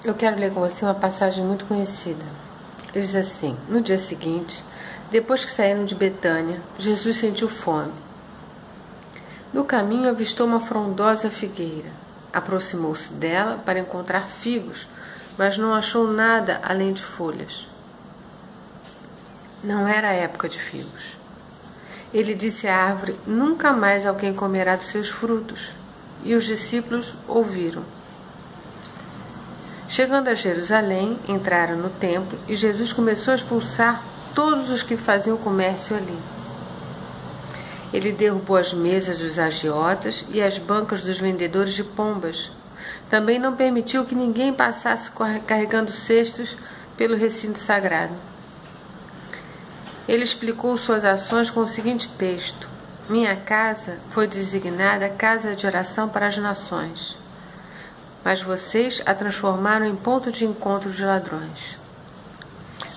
Eu quero ler com você uma passagem muito conhecida. Ele diz assim: no dia seguinte, depois que saíram de Betânia, Jesus sentiu fome. No caminho avistou uma frondosa figueira. Aproximou-se dela para encontrar figos, mas não achou nada além de folhas. Não era a época de figos. Ele disse à árvore: nunca mais alguém comerá dos seus frutos. E os discípulos ouviram. Chegando a Jerusalém, entraram no templo e Jesus começou a expulsar todos os que faziam comércio ali. Ele derrubou as mesas dos agiotas e as bancas dos vendedores de pombas. Também não permitiu que ninguém passasse carregando cestos pelo recinto sagrado. Ele explicou suas ações com o seguinte texto: minha casa foi designada casa de oração para as nações, mas vocês a transformaram em ponto de encontro de ladrões.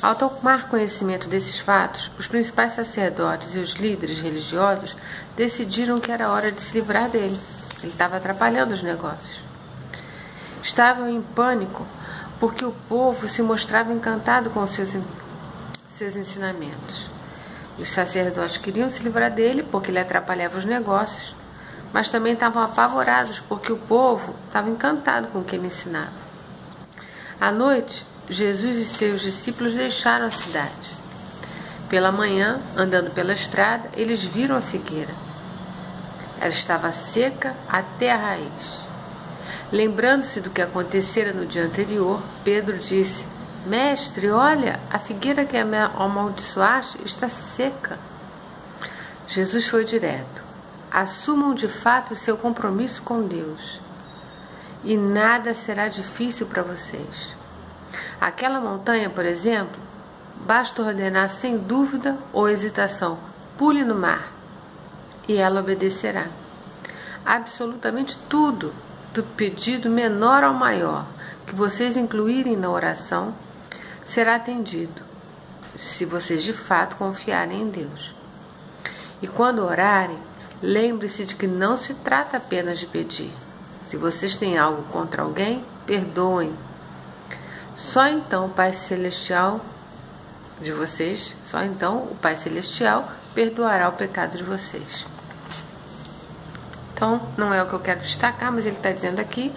Ao tomar conhecimento desses fatos, os principais sacerdotes e os líderes religiosos decidiram que era hora de se livrar dele. Ele estava atrapalhando os negócios. Estavam em pânico porque o povo se mostrava encantado com seus ensinamentos. Os sacerdotes queriam se livrar dele porque ele atrapalhava os negócios, mas também estavam apavorados porque o povo estava encantado com o que ele ensinava. À noite, Jesus e seus discípulos deixaram a cidade. Pela manhã, andando pela estrada, eles viram a figueira. Ela estava seca até a raiz. Lembrando-se do que acontecera no dia anterior, Pedro disse: Mestre, olha, a figueira que amaldiçoaste está seca. Jesus foi direto: assumam de fato seu compromisso com Deus, e nada será difícil para vocês. Aquela montanha, por exemplo, basta ordenar sem dúvida ou hesitação: pule no mar, e ela obedecerá. Absolutamente tudo, do pedido menor ao maior, que vocês incluírem na oração, será atendido, se vocês de fato confiarem em Deus. E quando orarem, lembre-se de que não se trata apenas de pedir. Se vocês têm algo contra alguém, perdoem. Só então o Pai Celestial de vocês, só então o Pai Celestial perdoará o pecado de vocês. Então, não é o que eu quero destacar, mas ele está dizendo aqui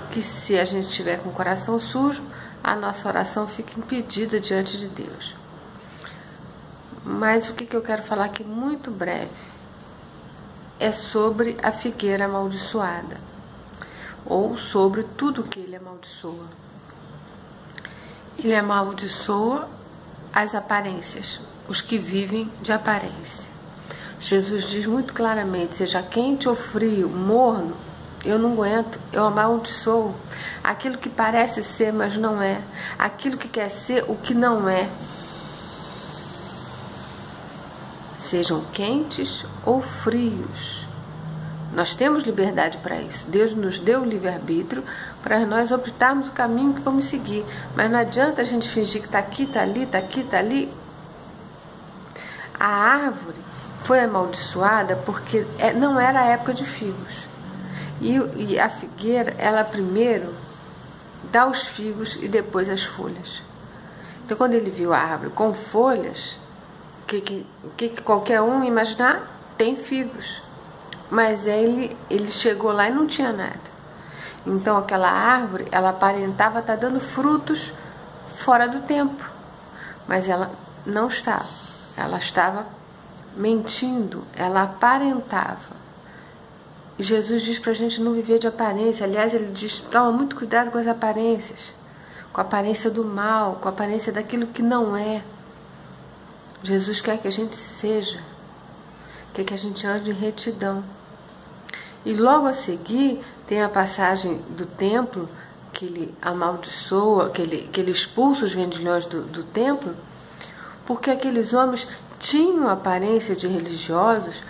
que se a gente estiver com o coração sujo, a nossa oração fica impedida diante de Deus. Mas o que eu quero falar aqui muito breve é sobre a figueira amaldiçoada, ou sobre tudo que ele amaldiçoa. Ele amaldiçoa as aparências, os que vivem de aparência. Jesus diz muito claramente: seja quente ou frio, morno, eu não aguento, eu amaldiçoo aquilo que parece ser, mas não é, aquilo que quer ser, o que não é. Sejam quentes ou frios. Nós temos liberdade para isso. Deus nos deu o livre-arbítrio para nós optarmos o caminho que vamos seguir. Mas não adianta a gente fingir que está aqui, está ali, está aqui, está ali. A árvore foi amaldiçoada porque não era a época de figos. E a figueira, ela primeiro dá os figos e depois as folhas. Então, quando ele viu a árvore com folhas, o que qualquer um imaginar, tem figos. Mas ele chegou lá e não tinha nada. Então aquela árvore, ela aparentava estar dando frutos fora do tempo. Mas ela não estava. Ela estava mentindo, ela aparentava. E Jesus diz para a gente não viver de aparência. Aliás, ele diz: toma muito cuidado com as aparências. Com a aparência do mal, com a aparência daquilo que não é. Jesus quer que a gente seja, quer que a gente ande em retidão. E logo a seguir tem a passagem do templo, que ele amaldiçoa, que ele expulsa os vendilhões do templo, porque aqueles homens tinham aparência de religiosos,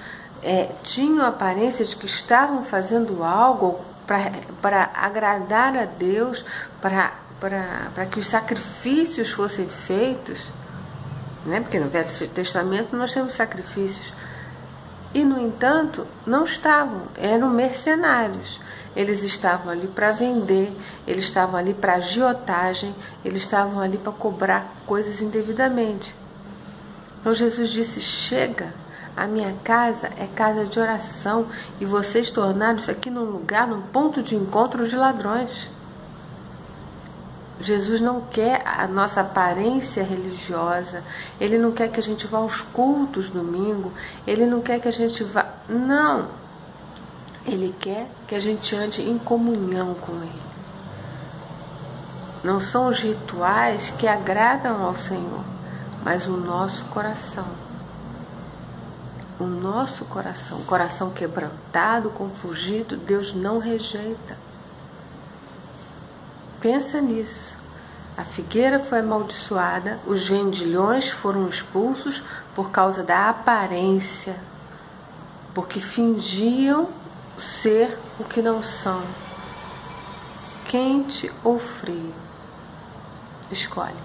tinham aparência de que estavam fazendo algo para agradar a Deus, para que os sacrifícios fossem feitos, né? Porque no Velho Testamento nós temos sacrifícios. E, no entanto, não estavam, eram mercenários, eles estavam ali para vender, eles estavam ali para agiotagem, eles estavam ali para cobrar coisas indevidamente. Então Jesus disse: chega, a minha casa é casa de oração e vocês tornaram isso aqui num lugar, num ponto de encontro de ladrões. Jesus não quer a nossa aparência religiosa, Ele não quer que a gente vá aos cultos domingo, Ele não quer que a gente vá... Não! Ele quer que a gente ande em comunhão com Ele. Não são os rituais que agradam ao Senhor, mas o nosso coração. O nosso coração, coração quebrantado, compungido, Deus não rejeita. Pensa nisso. A figueira foi amaldiçoada, os vendilhões foram expulsos por causa da aparência, porque fingiam ser o que não são. Quente ou frio? Escolhe.